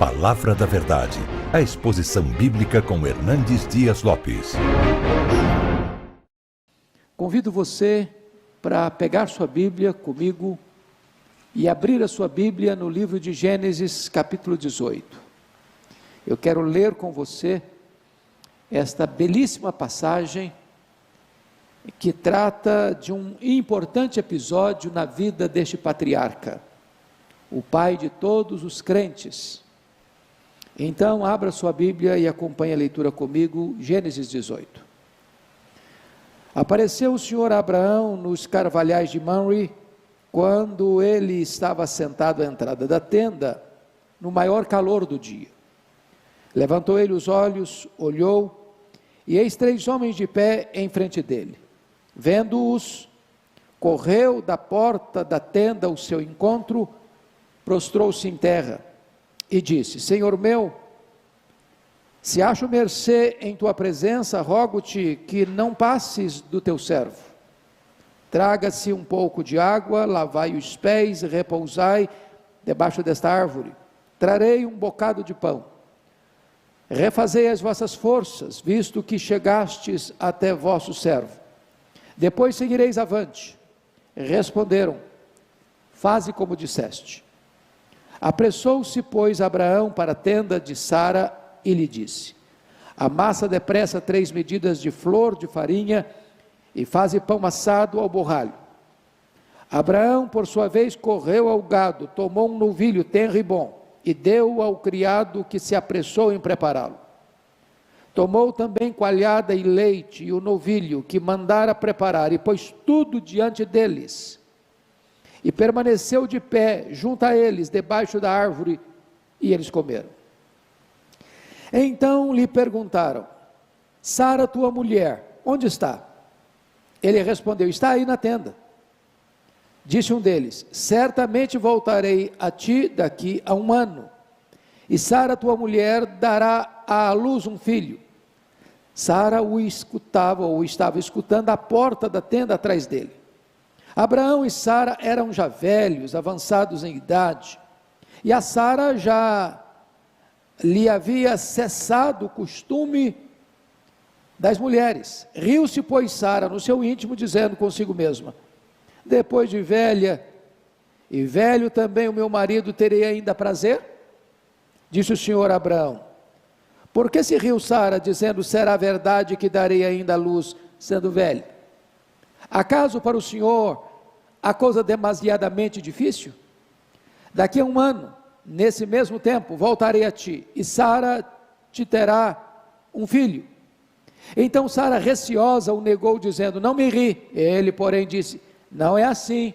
Palavra da Verdade, a exposição bíblica com Hernandes Dias Lopes. Convido você para pegar sua Bíblia comigo e abrir a sua Bíblia no livro de Gênesis, capítulo 18. Eu quero ler com você esta belíssima passagem que trata de um importante episódio na vida deste patriarca, o pai de todos os crentes. Então, abra sua Bíblia e acompanhe a leitura comigo, Gênesis 18. Apareceu o Senhor a Abraão nos carvalhais de Mamre, quando ele estava sentado à entrada da tenda, no maior calor do dia. Levantou ele os olhos, olhou, e eis 3 homens de pé em frente dele. Vendo-os, correu da porta da tenda ao seu encontro, prostrou-se em terra, e disse: Senhor meu, se acho mercê em tua presença, rogo-te que não passes do teu servo. Traga-se um pouco de água, lavai os pés e repousai debaixo desta árvore. Trarei um bocado de pão. Refazei as vossas forças, visto que chegastes até vosso servo. Depois seguireis avante. Responderam: faze como disseste. Apressou-se, pois, Abraão para a tenda de Sara e lhe disse: amassa depressa 3 medidas de flor de farinha e faze pão assado ao borralho. Abraão, por sua vez, correu ao gado, tomou um novilho tenro e bom e deu ao criado, que se apressou em prepará-lo. Tomou também coalhada e leite e o novilho que mandara preparar e pôs tudo diante deles. E permaneceu de pé junto a eles, debaixo da árvore, e eles comeram. Então lhe perguntaram: Sara, tua mulher, onde está? Ele respondeu: está aí na tenda. Disse um deles: certamente voltarei a ti daqui a 1 ano, e Sara, tua mulher, dará à luz um filho. Sara o escutava, ou estava escutando, à porta da tenda atrás dele. Abraão e Sara eram já velhos, avançados em idade, e a Sara já lhe havia cessado o costume das mulheres. Riu-se, pois, Sara no seu íntimo, dizendo consigo mesma: depois de velha, e velho também o meu marido, terei ainda prazer? Disse o Senhor a Abraão: por que se riu Sara, dizendo, será verdade que darei ainda a luz, sendo velha? Acaso para o Senhor a coisa demasiadamente difícil? Daqui a 1 ano, nesse mesmo tempo, voltarei a ti, e Sara te terá um filho. Então Sara, receosa, o negou, dizendo: não me ri. Ele, porém, disse: não é assim,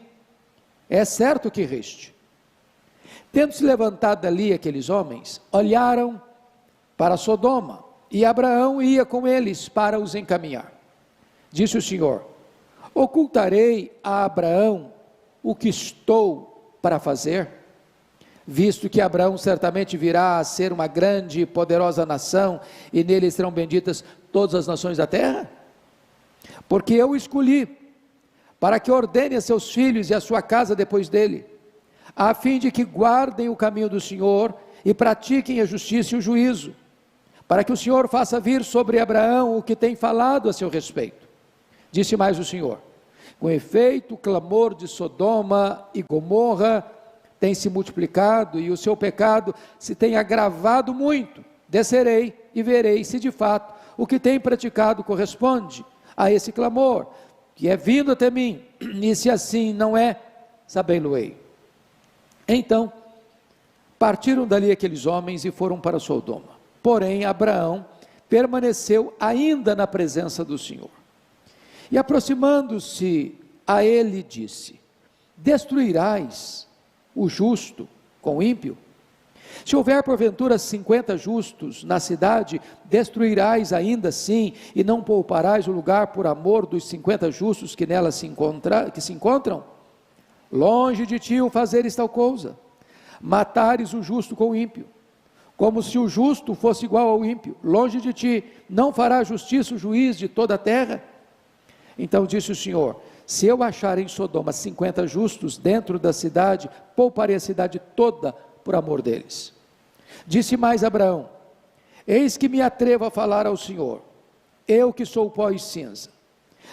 é certo que riste. Tendo-se levantado dali aqueles homens, olharam para Sodoma, e Abraão ia com eles para os encaminhar. Disse o Senhor: ocultarei a Abraão o que estou para fazer? Visto que Abraão certamente virá a ser uma grande e poderosa nação, e nele serão benditas todas as nações da terra? Porque eu o escolhi, para que ordene a seus filhos e a sua casa depois dele, a fim de que guardem o caminho do Senhor, e pratiquem a justiça e o juízo, para que o Senhor faça vir sobre Abraão o que tem falado a seu respeito. Disse mais o Senhor: com efeito, o clamor de Sodoma e Gomorra tem se multiplicado, e o seu pecado se tem agravado muito. Descerei e verei se de fato o que tem praticado corresponde a esse clamor, que é vindo até mim, e se assim não é, sabê-lo-ei. Então, partiram dali aqueles homens e foram para Sodoma. Porém, Abraão permaneceu ainda na presença do Senhor. E aproximando-se a ele, disse: destruirás o justo com o ímpio? Se houver porventura 50 justos na cidade, destruirás ainda assim, e não pouparás o lugar por amor dos 50 justos que nela se encontram? Longe de ti o fazeres tal coisa, matares o justo com o ímpio, como se o justo fosse igual ao ímpio. Longe de ti, não fará justiça o juiz de toda a terra? Então disse o Senhor: se eu achar em Sodoma 50 justos dentro da cidade, pouparei a cidade toda por amor deles. Disse mais Abraão: eis que me atrevo a falar ao Senhor, eu que sou pó e cinza.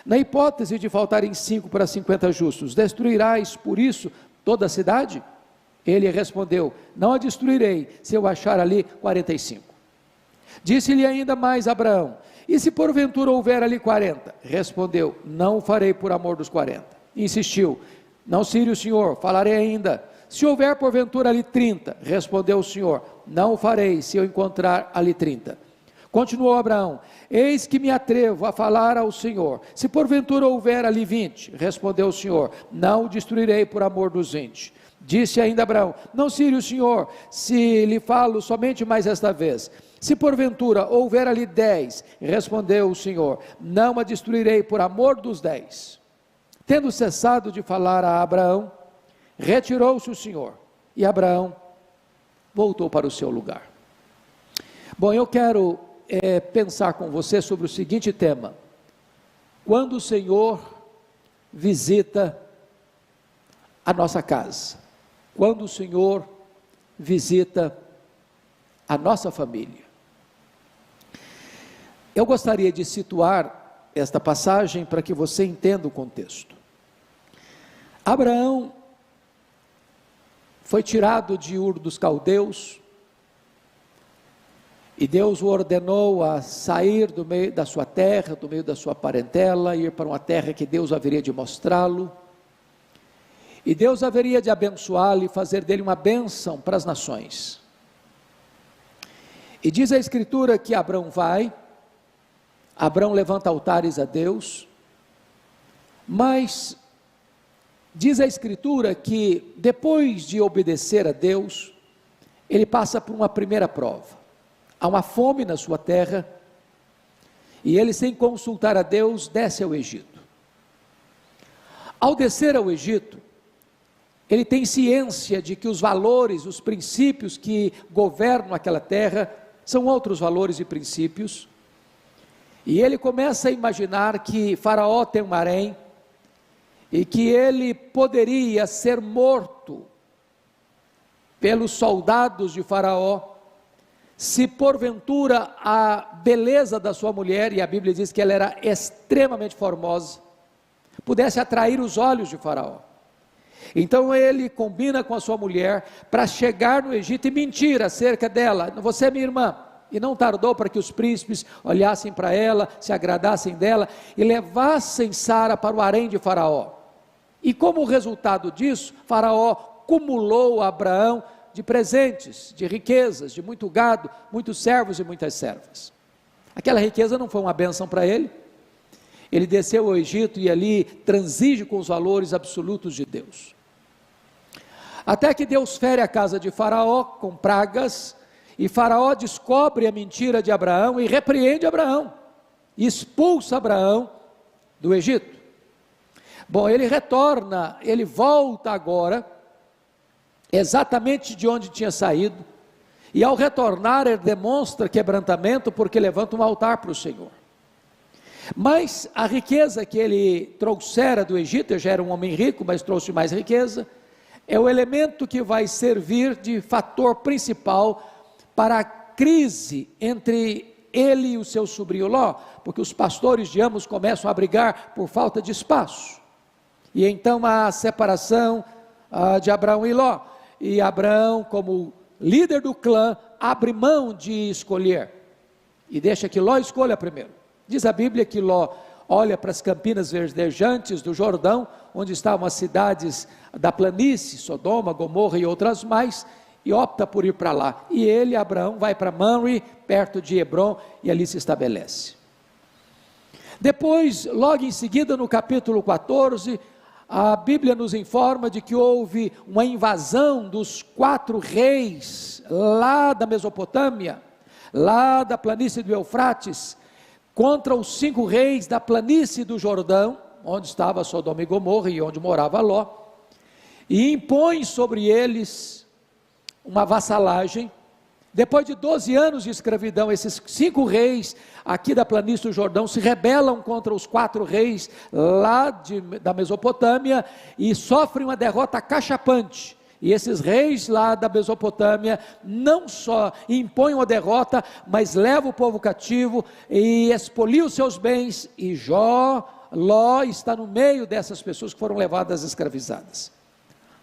Na hipótese de faltarem 5 para 50 justos, destruirás por isso toda a cidade? Ele respondeu: não a destruirei, se eu achar ali 45. Disse-lhe ainda mais Abraão: e se porventura houver ali 40? Respondeu: não o farei por amor dos 40. Insistiu: não cire o Senhor, falarei ainda. Se houver porventura ali 30, respondeu o Senhor: não o farei, se eu encontrar ali 30. Continuou Abraão: eis que me atrevo a falar ao Senhor, se porventura houver ali 20, respondeu o Senhor: não o destruirei por amor dos 20. Disse ainda Abraão: não cire o Senhor, se lhe falo somente mais esta vez. Se porventura houver ali 10, respondeu o Senhor: não a destruirei por amor dos 10. Tendo cessado de falar a Abraão, retirou-se o Senhor, e Abraão voltou para o seu lugar. Bom, eu quero pensar com você sobre o seguinte tema: quando o Senhor visita a nossa casa, quando o Senhor visita a nossa família. Eu gostaria de situar esta passagem para que você entenda o contexto. Abraão foi tirado de Ur dos Caldeus, e Deus o ordenou a sair do meio da sua terra, do meio da sua parentela, ir para uma terra que Deus haveria de mostrá-lo, e Deus haveria de abençoá-lo e fazer dele uma bênção para as nações. E diz a Escritura que Abraão vai, Abraão levanta altares a Deus, mas diz a Escritura que depois de obedecer a Deus, ele passa por uma primeira prova. Há uma fome na sua terra, e ele, sem consultar a Deus, desce ao Egito. Ao descer ao Egito, ele tem ciência de que os valores, os princípios que governam aquela terra, são outros valores e princípios, e ele começa a imaginar que Faraó tem um harém, e que ele poderia ser morto pelos soldados de Faraó, se porventura a beleza da sua mulher, e a Bíblia diz que ela era extremamente formosa, pudesse atrair os olhos de Faraó. Então ele combina com a sua mulher para chegar no Egito e mentir acerca dela: você é minha irmã. E não tardou para que os príncipes olhassem para ela, se agradassem dela e levassem Sara para o harém de Faraó. E como resultado disso, Faraó cumulou a Abraão de presentes, de riquezas, de muito gado, muitos servos e muitas servas. Aquela riqueza não foi uma bênção para ele. Ele desceu ao Egito e ali transige com os valores absolutos de Deus. Até que Deus fere a casa de Faraó com pragas, e Faraó descobre a mentira de Abraão e repreende Abraão, e expulsa Abraão do Egito. Bom, ele retorna, ele volta agora, exatamente de onde tinha saído, e ao retornar ele demonstra quebrantamento, porque levanta um altar para o Senhor. Mas a riqueza que ele trouxera do Egito, ele já era um homem rico, mas trouxe mais riqueza, é o elemento que vai servir de fator principal para a crise entre ele e o seu sobrinho Ló, porque os pastores de ambos começam a brigar por falta de espaço, e então há a separação de Abraão e Ló, e Abraão, como líder do clã, abre mão de escolher, e deixa que Ló escolha primeiro. Diz a Bíblia que Ló olha para as campinas verdejantes do Jordão, onde estavam as cidades da planície, Sodoma, Gomorra e outras mais, e opta por ir para lá, e ele, Abraão, vai para Mamre, perto de Hebrom, e ali se estabelece. Depois, logo em seguida, no capítulo 14, a Bíblia nos informa de que houve uma invasão dos 4 reis, lá da Mesopotâmia, lá da planície do Eufrates, contra os 5 reis da planície do Jordão, onde estava Sodoma e Gomorra, e onde morava Ló, e impõe sobre eles uma vassalagem. Depois de 12 anos de escravidão, esses 5 reis aqui da planície do Jordão se rebelam contra os 4 reis lá da Mesopotâmia e sofrem uma derrota cachapante, E esses reis lá da Mesopotâmia não só impõem uma derrota, mas levam o povo cativo e expoliam os seus bens, e Ló está no meio dessas pessoas que foram levadas escravizadas.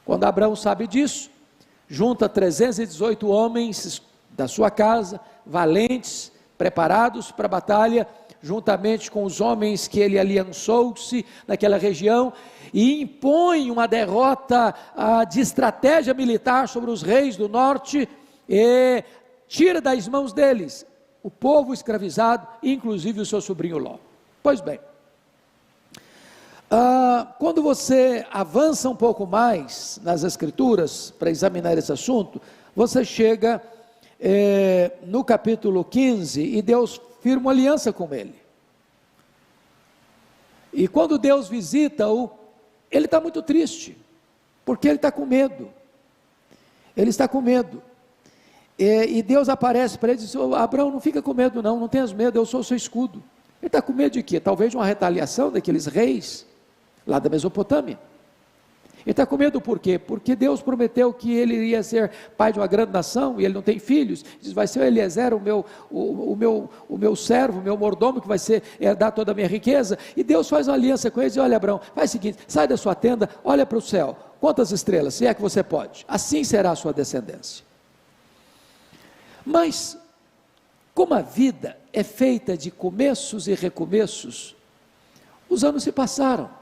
Quando Abraão sabe disso, junta 318 homens da sua casa, valentes, preparados para a batalha, juntamente com os homens que ele aliançou-se naquela região, e impõe uma derrota de estratégia militar sobre os reis do norte, e tira das mãos deles o povo escravizado, inclusive o seu sobrinho Ló. Pois bem, quando você avança um pouco mais nas escrituras, para examinar esse assunto, você chega no capítulo 15, e Deus firma uma aliança com ele, e quando Deus visita-o, ele está muito triste, porque ele está com medo, e Deus aparece para ele e diz: Abraão, não fica com medo não tenhas medo, eu sou o seu escudo. Ele está com medo de quê? Talvez de uma retaliação daqueles reis, lá da Mesopotâmia. Ele está com medo por quê? Porque Deus prometeu que ele iria ser pai de uma grande nação, e ele não tem filhos. Diz: vai ser o Eliezer, o meu servo, o meu mordomo, que vai herdar toda a minha riqueza. E Deus faz uma aliança com ele e diz: olha, Abraão, faz o seguinte, sai da sua tenda, olha para o céu, conta as estrelas, se é que você pode, assim será a sua descendência. Mas, como a vida é feita de começos e recomeços, os anos se passaram,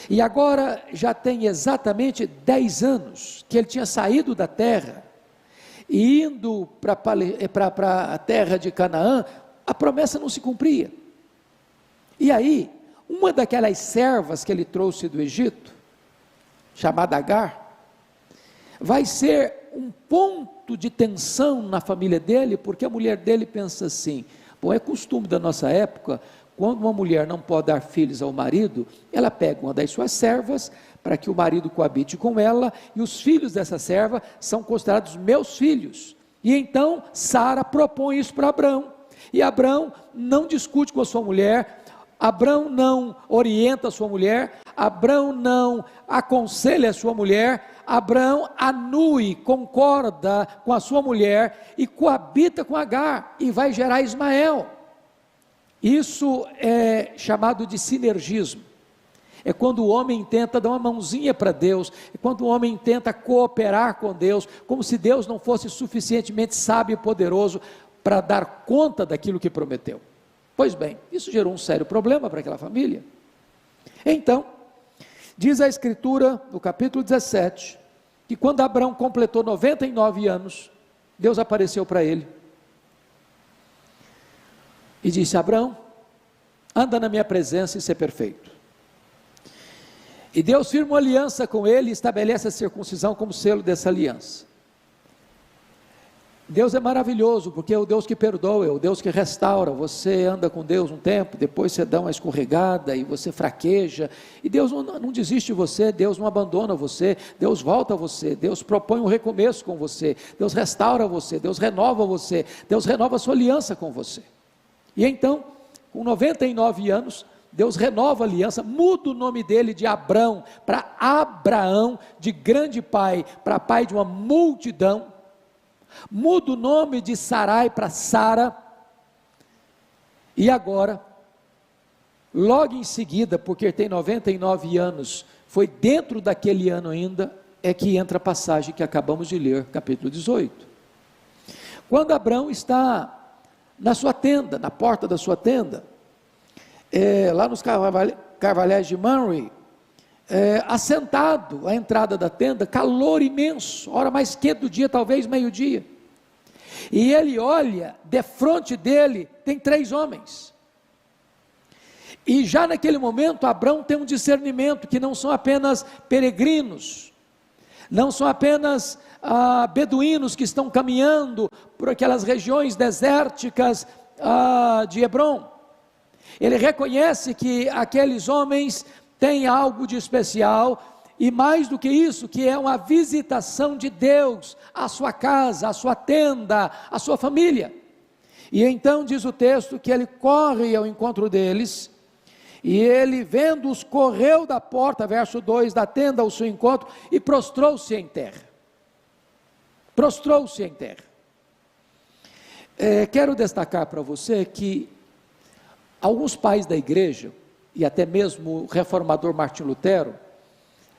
e agora já tem exatamente 10 anos que ele tinha saído da terra, e indo para a terra de Canaã. A promessa não se cumpria, e aí, uma daquelas servas que ele trouxe do Egito, chamada Agar, vai ser um ponto de tensão na família dele, porque a mulher dele pensa assim: bom, é costume da nossa época, quando uma mulher não pode dar filhos ao marido, ela pega uma das suas servas, para que o marido coabite com ela, e os filhos dessa serva são considerados meus filhos. E então Sara propõe isso para Abraão, e Abraão não discute com a sua mulher, Abraão não orienta a sua mulher, Abraão não aconselha a sua mulher, Abraão anui, concorda com a sua mulher, e coabita com Agar, e vai gerar Ismael. Isso é chamado de sinergismo. É quando o homem tenta dar uma mãozinha para Deus, é quando o homem tenta cooperar com Deus, como se Deus não fosse suficientemente sábio e poderoso para dar conta daquilo que prometeu. Pois bem, isso gerou um sério problema para aquela família. Então, diz a Escritura, no capítulo 17, que quando Abraão completou 99 anos, Deus apareceu para ele, e disse: Abraão, anda na minha presença e ser perfeito. E Deus firma uma aliança com ele, e estabelece a circuncisão como selo dessa aliança. Deus é maravilhoso, porque é o Deus que perdoa, é o Deus que restaura. Você anda com Deus um tempo, depois você dá uma escorregada, e você fraqueja, e Deus não desiste de você, Deus não abandona você, Deus volta a você, Deus propõe um recomeço com você, Deus restaura você, Deus renova a sua aliança com você. E então, com 99 anos, Deus renova a aliança, muda o nome dele de Abrão para Abraão, de grande pai para pai de uma multidão, muda o nome de Sarai para Sara, e agora, logo em seguida, porque tem 99 anos, foi dentro daquele ano ainda, é que entra a passagem que acabamos de ler, capítulo 18. Quando Abrão está na sua tenda, na porta da sua tenda, lá nos carvalhais de Mamre, assentado à entrada da tenda, calor imenso, hora mais quente do dia, talvez meio-dia, e ele olha, defronte dele tem 3 homens, e já naquele momento Abrão tem um discernimento, que não são apenas peregrinos, não são apenas beduínos que estão caminhando por aquelas regiões desérticas de Hebrom. Ele reconhece que aqueles homens têm algo de especial, e mais do que isso, que é uma visitação de Deus à sua casa, à sua tenda, à sua família. E então diz o texto que ele corre ao encontro deles, E ele, vendo-os, correu da porta, verso 2, da tenda ao seu encontro, e prostrou-se em terra. Prostrou-se em terra. Quero destacar para você que alguns pais da igreja, e até mesmo o reformador Martim Lutero,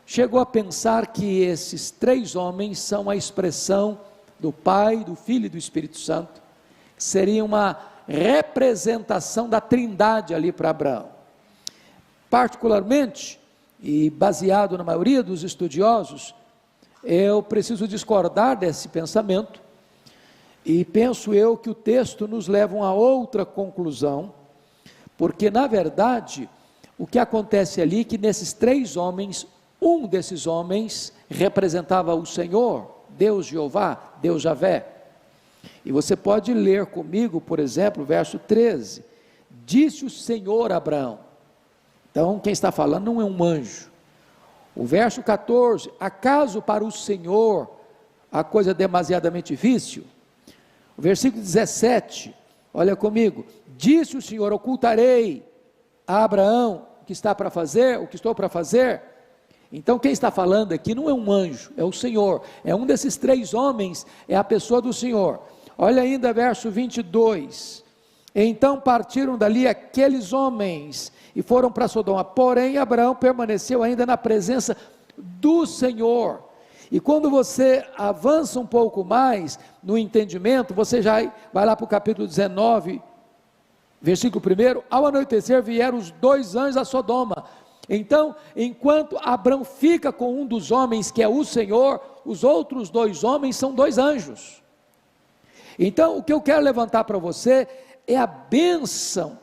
chegou a pensar que esses 3 homens são a expressão do Pai, do Filho e do Espírito Santo, que seria uma representação da Trindade ali para Abraão. Particularmente, e baseado na maioria dos estudiosos, eu preciso discordar desse pensamento, e penso eu que o texto nos leva a outra conclusão, porque na verdade, o que acontece ali, é que nesses 3 homens, um desses homens representava o Senhor, Deus Jeová, Deus Javé. E você pode ler comigo, por exemplo, o verso 13, disse o Senhor a Abraão. Então, quem está falando não é um anjo. O verso 14, acaso para o Senhor a coisa é demasiadamente difícil? O versículo 17, olha comigo, disse o Senhor, ocultarei a Abraão o que está para fazer, o que estou para fazer? Então, quem está falando aqui não é um anjo, é o Senhor, é um desses 3 homens, é a pessoa do Senhor. Olha ainda verso 22, então partiram dali aqueles homens, e foram para Sodoma, porém Abraão permaneceu ainda na presença do Senhor. E quando você avança um pouco mais no entendimento, você já vai lá para o capítulo 19, versículo 1, ao anoitecer vieram os 2 anjos a Sodoma. Então, enquanto Abraão fica com um dos homens, que é o Senhor, os outros 2 homens são 2 anjos. Então, o que eu quero levantar para você é a bênção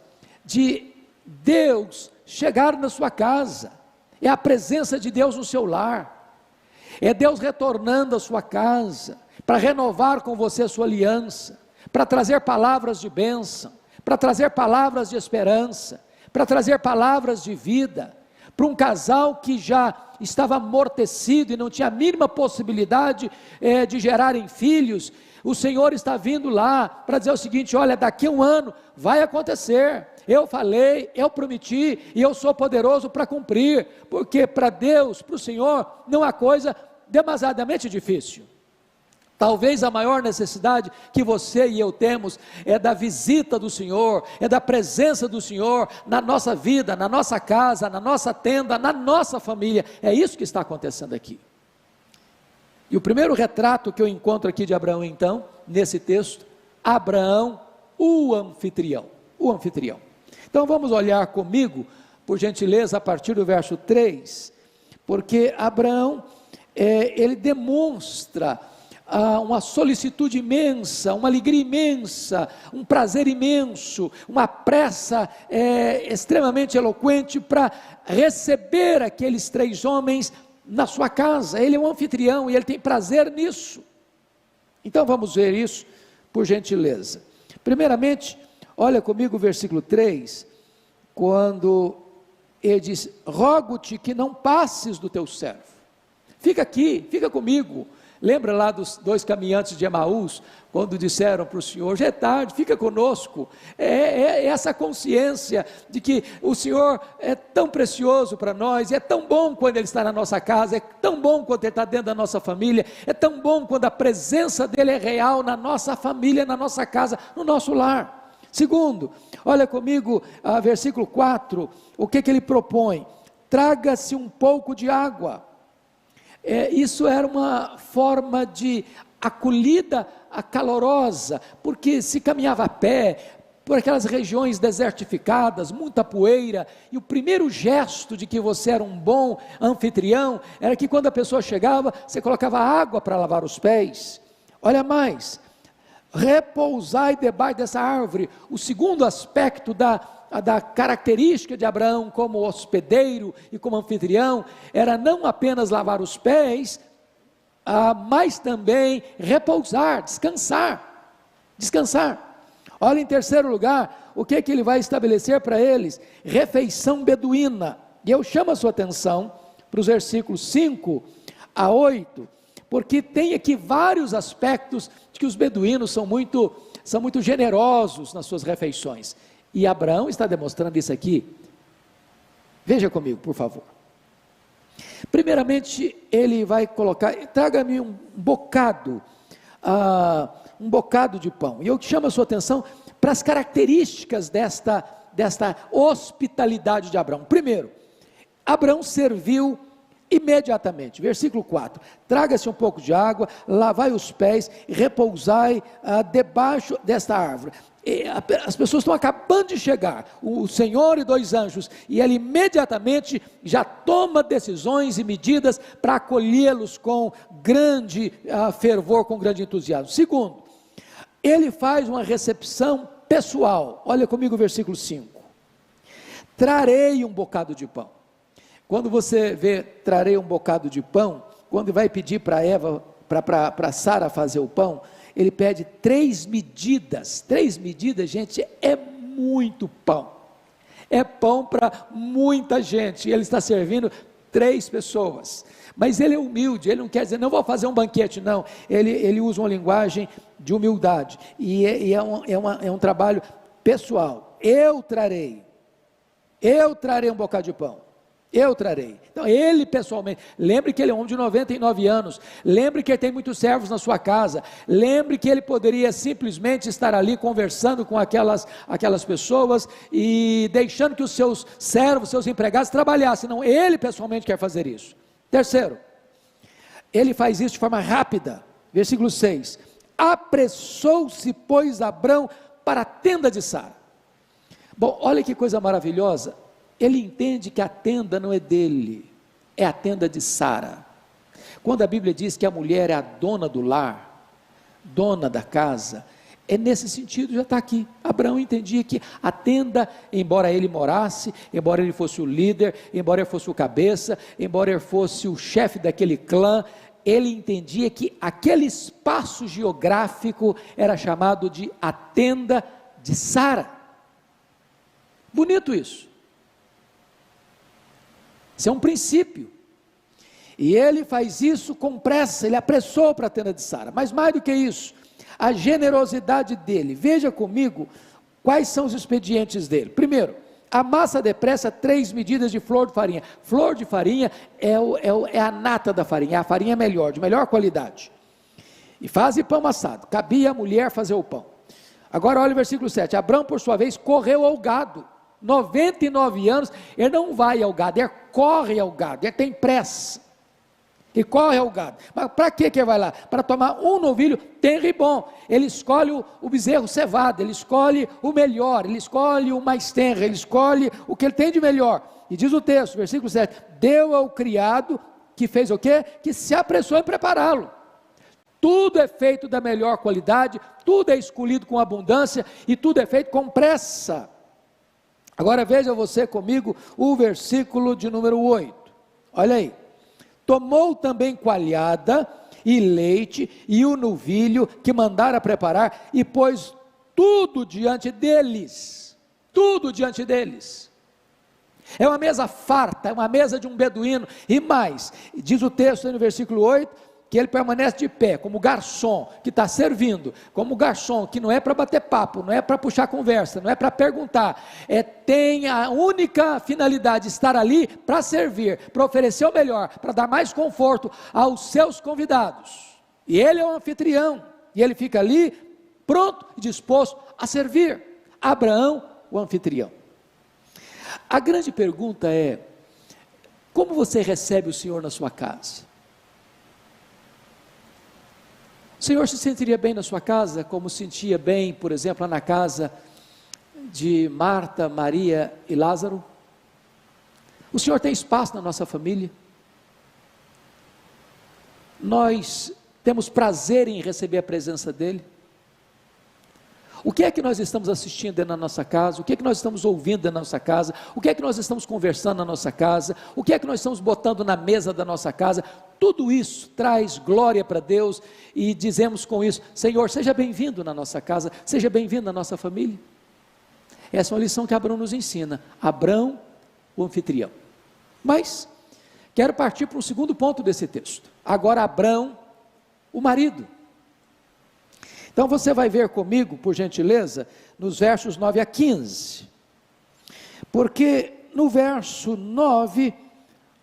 de Deus chegar na sua casa, é a presença de Deus no seu lar, é Deus retornando à sua casa, para renovar com você a sua aliança, para trazer palavras de bênção, para trazer palavras de esperança, para trazer palavras de vida, para um casal que já estava amortecido e não tinha a mínima possibilidade de gerarem filhos. O Senhor está vindo lá para dizer o seguinte: olha, daqui a 1 ano vai acontecer, eu falei, eu prometi, e eu sou poderoso para cumprir, porque para Deus, para o Senhor, não há coisa demasiadamente difícil. Talvez a maior necessidade que você e eu temos é da visita do Senhor, é da presença do Senhor na nossa vida, na nossa casa, na nossa tenda, na nossa família. É isso que está acontecendo aqui. E o primeiro retrato que eu encontro aqui de Abraão, então, nesse texto, Abraão, o anfitrião. O anfitrião. Então vamos olhar comigo, por gentileza, a partir do verso 3, porque Abraão, ele demonstra uma solicitude imensa, uma alegria imensa, um prazer imenso, uma pressa extremamente eloquente para receber aqueles 3 homens na sua casa. Ele é um anfitrião e ele tem prazer nisso. Então vamos ver isso, por gentileza. Primeiramente, olha comigo o versículo 3, quando ele diz: rogo-te que não passes do teu servo, fica aqui, fica comigo. Lembra lá dos 2 caminhantes de Emaús, quando disseram para o Senhor: já é tarde, fica conosco. É essa consciência de que o Senhor é tão precioso para nós, e é tão bom quando Ele está na nossa casa, é tão bom quando Ele está dentro da nossa família, é tão bom quando a presença dEle é real na nossa família, na nossa casa, no nosso lar. Segundo, olha comigo, versículo 4, o que Ele propõe? Traga-se um pouco de água. Isso era uma forma de acolhida calorosa, porque se caminhava a pé, por aquelas regiões desertificadas, muita poeira, e o primeiro gesto de que você era um bom anfitrião, era que quando a pessoa chegava, você colocava água para lavar os pés. Olha mais, repousai debaixo dessa árvore. O segundo aspecto da característica de Abraão como hospedeiro e como anfitrião, era não apenas lavar os pés, mas também repousar, descansar. Olha, em terceiro lugar, o que ele vai estabelecer para eles? Refeição beduína. E eu chamo a sua atenção para os versículos 5 a 8, porque tem aqui vários aspectos de que os beduínos são muito generosos nas suas refeições. E Abraão está demonstrando isso aqui. Veja comigo, por favor. Primeiramente, ele vai colocar, traga-me um bocado de pão. E eu chamo a sua atenção para as características desta hospitalidade de Abraão. Primeiro, Abraão serviu imediatamente. Versículo 4: traga-se um pouco de água, lavai os pés e repousai debaixo desta árvore. As pessoas estão acabando de chegar, o Senhor e 2 anjos, e ele imediatamente já toma decisões e medidas para acolhê-los com grande fervor, com grande entusiasmo. Segundo, ele faz uma recepção pessoal. Olha comigo o versículo 5: trarei um bocado de pão. Quando você vê trarei um bocado de pão, quando vai pedir para Eva, para Sara fazer o pão, ele pede 3 medidas. 3 medidas, gente, é muito pão. É pão para muita gente. Ele está servindo 3 pessoas. Mas ele é humilde, ele não quer dizer, não vou fazer um banquete, não. Ele usa uma linguagem de humildade. E é um trabalho pessoal. Eu trarei um bocado de pão. Eu trarei. Então ele pessoalmente, lembre que ele é um homem de 99 anos, lembre que ele tem muitos servos na sua casa, lembre que ele poderia simplesmente estar ali conversando com aquelas pessoas e deixando que os seus servos, seus empregados trabalhassem. Não, ele pessoalmente quer fazer isso. Terceiro, ele faz isso de forma rápida. Versículo 6: apressou-se, pois, Abrão para a tenda de Sara. Bom, olha que coisa maravilhosa. Ele entende que a tenda não é dele, é a tenda de Sara. Quando a Bíblia diz que a mulher é a dona do lar, dona da casa, é nesse sentido, já está aqui. Abraão entendia que a tenda, embora ele morasse, embora ele fosse o líder, embora ele fosse o cabeça, embora ele fosse o chefe daquele clã, ele entendia que aquele espaço geográfico era chamado de a tenda de Sara. Bonito isso. Isso é um princípio, e ele faz isso com pressa, ele apressou para a tenda de Sara. Mas mais do que isso, a generosidade dele. Veja comigo quais são os expedientes dele. Primeiro, amassa depressa 3 medidas de flor de farinha. Flor de farinha é a nata da farinha, é a farinha melhor, de melhor qualidade. E faz pão amassado. Cabia a mulher fazer o pão. Agora olha o versículo 7, Abrão por sua vez correu ao gado. 99 anos, ele não vai ao gado, ele corre ao gado, ele tem pressa, ele corre ao gado. Mas para que ele vai lá? Para tomar um novilho tenro e bom. Ele escolhe o bezerro cevado, ele escolhe o melhor, ele escolhe o mais tenro, ele escolhe o que ele tem de melhor. E diz o texto, versículo 7, deu ao criado, que fez o quê? Que se apressou em prepará-lo. Tudo é feito da melhor qualidade, tudo é escolhido com abundância, e tudo é feito com pressa. Agora veja você comigo o versículo de número 8, olha aí: tomou também coalhada e leite e o novilho que mandara preparar, e pôs tudo diante deles, é uma mesa farta, é uma mesa de um beduíno, e mais, diz o texto aí no versículo 8, que ele permanece de pé, como garçom, que está servindo, como garçom, que não é para bater papo, não é para puxar conversa, não é para perguntar, tem a única finalidade de estar ali para servir, para oferecer o melhor, para dar mais conforto aos seus convidados, e ele é o anfitrião, e ele fica ali, pronto e disposto a servir. Abraão, o anfitrião. A grande pergunta é, como você recebe o Senhor na sua casa? O Senhor se sentiria bem na sua casa, como sentia bem, por exemplo, na casa de Marta, Maria e Lázaro? O Senhor tem espaço na nossa família? Nós temos prazer em receber a presença dEle? O que é que nós estamos assistindo dentro da nossa casa? O que é que nós estamos ouvindo dentro da nossa casa? O que é que nós estamos conversando na nossa casa? O que é que nós estamos botando na mesa da nossa casa? Tudo isso traz glória para Deus, e dizemos com isso: Senhor, seja bem-vindo na nossa casa, seja bem-vindo na nossa família. Essa é uma lição que Abrão nos ensina. Abrão, o anfitrião. Mas quero partir para o segundo ponto desse texto. Agora Abrão, o marido. Então você vai ver comigo, por gentileza, nos versos 9 a 15, porque no verso 9,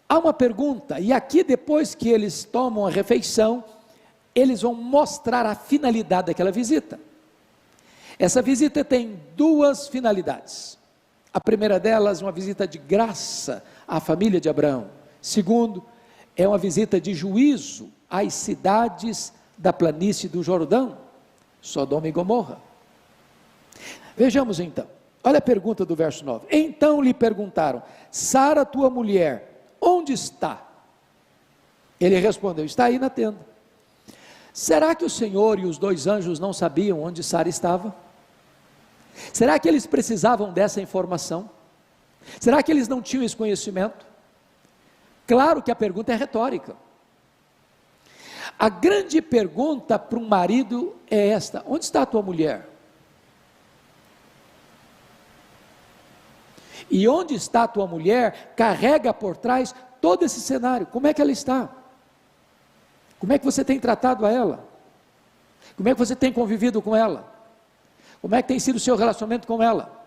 há uma pergunta, e aqui depois que eles tomam a refeição, eles vão mostrar a finalidade daquela visita. Essa visita tem duas finalidades. A primeira delas, uma visita de graça à família de Abraão. Segundo, é uma visita de juízo às cidades da planície do Jordão, Sodoma e Gomorra. Vejamos então, olha a pergunta do verso 9. Então lhe perguntaram: Sara, tua mulher, onde está? Ele respondeu: está aí na tenda. Será que o Senhor e os dois anjos não sabiam onde Sara estava? Será que eles precisavam dessa informação? Será que eles não tinham esse conhecimento? Claro que a pergunta é retórica. A grande pergunta para um marido é esta: onde está a tua mulher? E onde está a tua mulher carrega por trás todo esse cenário. Como é que ela está? Como é que você tem tratado a ela? Como é que você tem convivido com ela? Como é que tem sido o seu relacionamento com ela?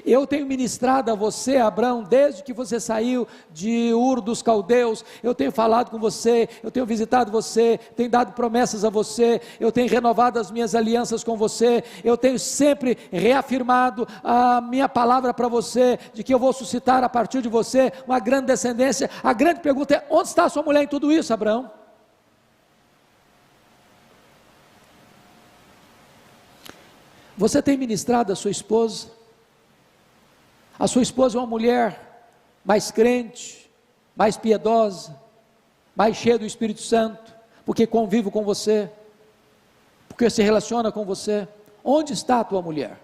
Eu tenho ministrado a você, Abraão, desde que você saiu de Ur dos Caldeus. Eu tenho falado com você, eu tenho visitado você, tenho dado promessas a você, eu tenho renovado as minhas alianças com você, eu tenho sempre reafirmado a minha palavra para você, de que eu vou suscitar a partir de você uma grande descendência. A grande pergunta é: onde está a sua mulher em tudo isso, Abraão? Você tem ministrado a sua esposa? A sua esposa é uma mulher mais crente, mais piedosa, mais cheia do Espírito Santo, porque convive com você, porque se relaciona com você. Onde está a tua mulher?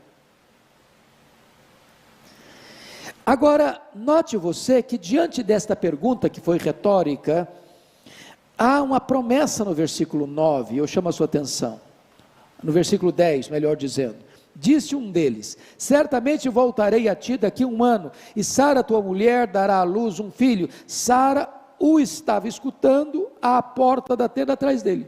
Agora, note você que diante desta pergunta, que foi retórica, há uma promessa no versículo 9, eu chamo a sua atenção. No versículo 10, melhor dizendo. Disse um deles: certamente voltarei a ti daqui a 1 ano, e Sara tua mulher dará à luz um filho. Sara o estava escutando à porta da tenda atrás dele.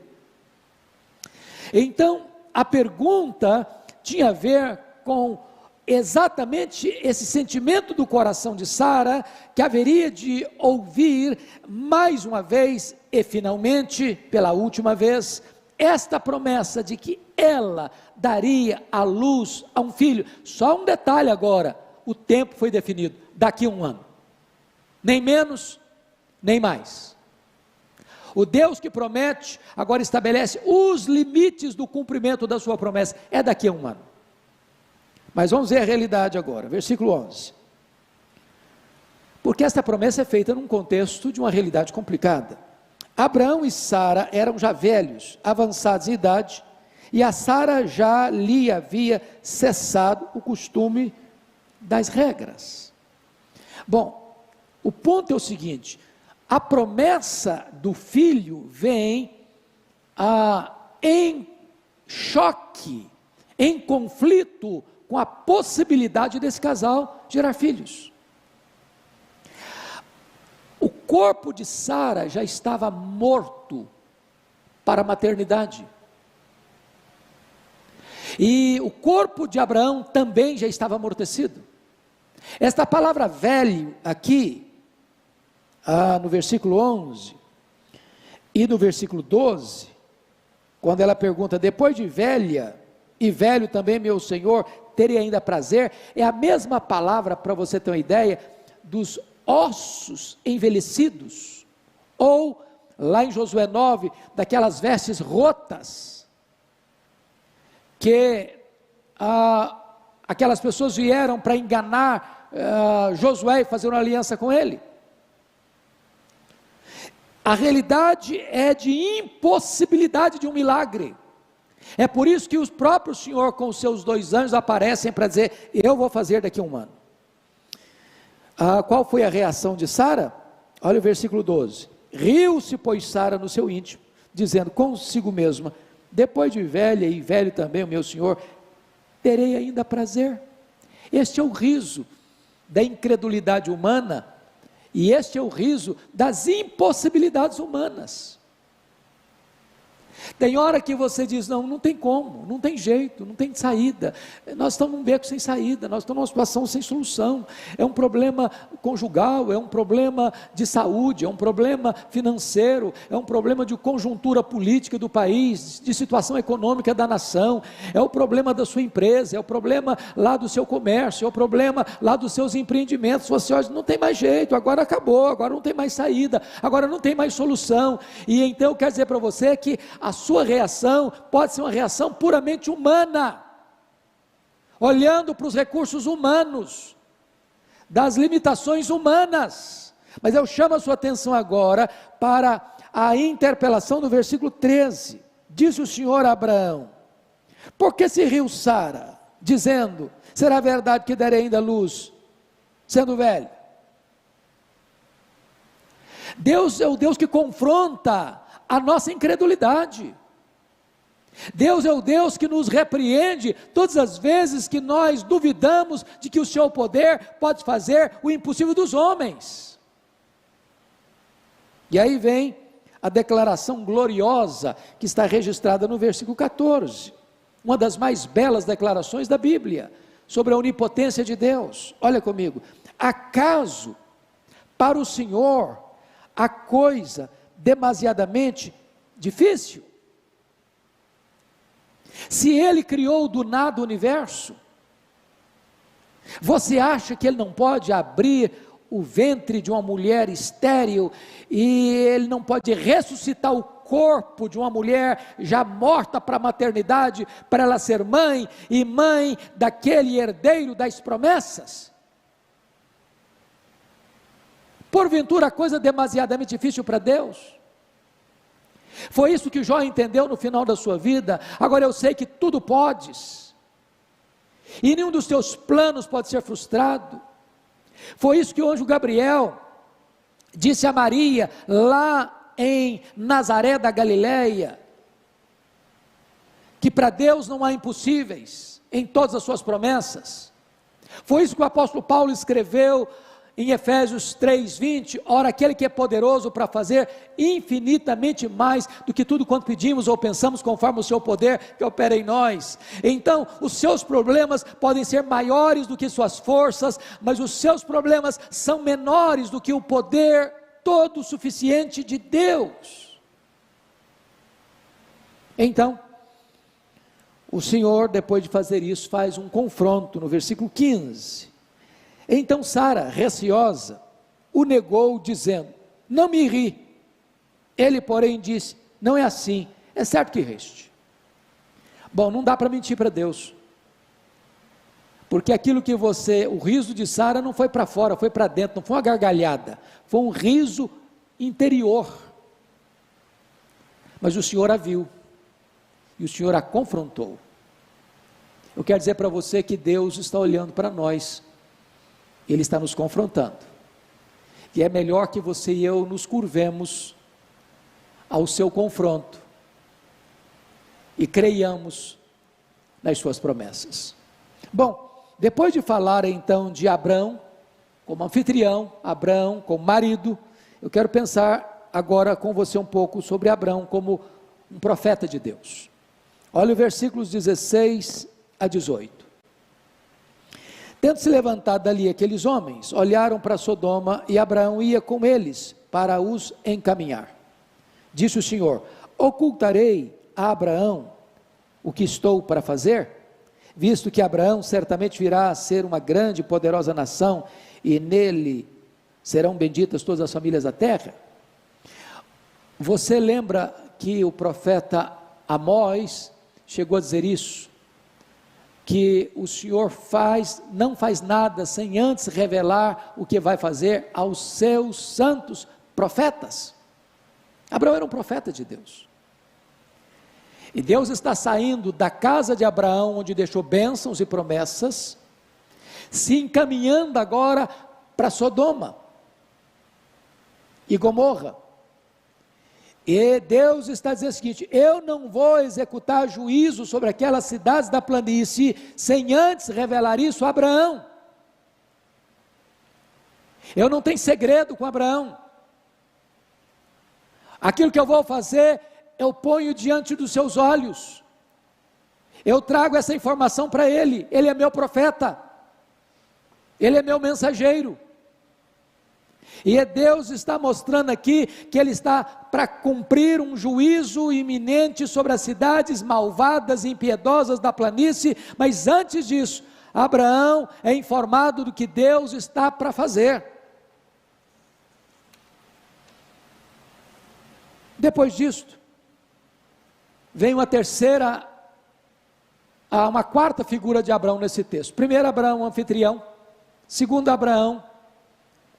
Então, a pergunta tinha a ver com exatamente esse sentimento do coração de Sara, que haveria de ouvir mais uma vez, e finalmente, pela última vez, esta promessa de que ela daria à luz a um filho. Só um detalhe agora: o tempo foi definido, daqui a 1 ano, nem menos, nem mais. O Deus que promete, agora estabelece os limites do cumprimento da sua promessa, é daqui a 1 ano. Mas vamos ver a realidade agora, versículo 11. Porque esta promessa é feita num contexto de uma realidade complicada. Abraão e Sara eram já velhos, avançados em idade, e a Sara já lhe havia cessado o costume das regras. Bom, o ponto é o seguinte: a promessa do filho vem em choque, em conflito com a possibilidade desse casal gerar filhos. O corpo de Sara já estava morto para a maternidade. E o corpo de Abraão também já estava amortecido. Esta palavra velho aqui, no versículo 11 e no versículo 12, quando ela pergunta: depois de velha e velho também meu senhor, teria ainda prazer, é a mesma palavra, para você ter uma ideia, dos ossos envelhecidos, ou lá em Josué 9, daquelas vestes rotas, que aquelas pessoas vieram para enganar Josué e fazer uma aliança com ele. A realidade é de impossibilidade de um milagre. É por isso que o próprio Senhor com os seus 2 anjos aparecem para dizer: eu vou fazer daqui a 1 ano. Qual foi a reação de Sara? Olha o versículo 12. Riu-se, pois, Sara no seu íntimo, dizendo consigo mesma: depois de velha e velho também o meu senhor, terei ainda prazer? Este é o riso da incredulidade humana, e este é o riso das impossibilidades humanas. Tem hora que você diz, não tem como, não tem jeito, não tem saída, nós estamos num beco sem saída, nós estamos numa situação sem solução, é um problema conjugal, é um problema de saúde, é um problema financeiro, é um problema de conjuntura política do país, de situação econômica da nação, é o problema da sua empresa, é o problema lá do seu comércio, é o problema lá dos seus empreendimentos. Você olha, não tem mais jeito, agora acabou, agora não tem mais saída, agora não tem mais solução. E então eu quero dizer para você que a sua reação pode ser uma reação puramente humana, olhando para os recursos humanos, das limitações humanas. Mas eu chamo a sua atenção agora para a interpelação do versículo 13. Disse o Senhor a Abraão: por que se riu Sara, dizendo, será verdade que darei ainda luz, sendo velho? Deus é o Deus que confronta a nossa incredulidade. Deus é o Deus que nos repreende todas as vezes que nós duvidamos de que o seu poder pode fazer o impossível dos homens. E aí vem a declaração gloriosa que está registrada no versículo 14, uma das mais belas declarações da Bíblia, sobre a onipotência de Deus. Olha comigo: acaso para o Senhor a coisa demasiadamente difícil? Se Ele criou do nada o universo, você acha que Ele não pode abrir o ventre de uma mulher estéril, e Ele não pode ressuscitar o corpo de uma mulher já morta para a maternidade, para ela ser mãe, e mãe daquele herdeiro das promessas? Porventura a coisa demasiadamente difícil para Deus? Foi isso que Jó entendeu no final da sua vida. Agora eu sei que tudo podes, e nenhum dos teus planos pode ser frustrado. Foi isso que o anjo Gabriel disse a Maria, lá em Nazaré da Galileia, que para Deus não há impossíveis em todas as suas promessas. Foi isso que o apóstolo Paulo escreveu em Efésios 3:20, ora aquele que é poderoso para fazer infinitamente mais do que tudo quanto pedimos ou pensamos, conforme o seu poder que opera em nós. Então, os seus problemas podem ser maiores do que suas forças, mas os seus problemas são menores do que o poder todo suficiente de Deus. Então, o Senhor, depois de fazer isso, faz um confronto no versículo 15. Então Sara, receosa, o negou, dizendo, não me ri. Ele, porém, disse, não é assim, é certo que riste. Bom, não dá para mentir para Deus, porque aquilo que o riso de Sara não foi para fora, foi para dentro, não foi uma gargalhada, foi um riso interior. Mas o Senhor a viu, e o Senhor a confrontou. Eu quero dizer para você que Deus está olhando para nós, Ele está nos confrontando, e é melhor que você e eu nos curvemos ao seu confronto, e creiamos nas suas promessas. Bom, depois de falar então de Abrão, como anfitrião, Abrão como marido, eu quero pensar agora com você um pouco sobre Abrão como um profeta de Deus. Olha os versículos 16 a 18. Tendo se levantado dali aqueles homens, olharam para Sodoma, e Abraão ia com eles, para os encaminhar. Disse o Senhor, ocultarei a Abraão o que estou para fazer? Visto que Abraão certamente virá a ser uma grande e poderosa nação, e nele serão benditas todas as famílias da terra. Você lembra que o profeta Amós chegou a dizer isso? Que o Senhor não faz nada sem antes revelar o que vai fazer aos seus santos profetas. Abraão era um profeta de Deus, e Deus está saindo da casa de Abraão, onde deixou bênçãos e promessas, se encaminhando agora para Sodoma e Gomorra. E Deus está dizendo o seguinte, eu não vou executar juízo sobre aquelas cidades da planície, sem antes revelar isso a Abraão. Eu não tenho segredo com Abraão. Aquilo que eu vou fazer eu ponho diante dos seus olhos, eu trago essa informação para ele é meu profeta, ele é meu mensageiro, e Deus está mostrando aqui que ele está para cumprir um juízo iminente sobre as cidades malvadas e impiedosas da planície, mas antes disso, Abraão é informado do que Deus está para fazer. Depois disto, vem uma quarta figura de Abraão nesse texto. Primeiro, Abraão, o anfitrião. Segundo, Abraão,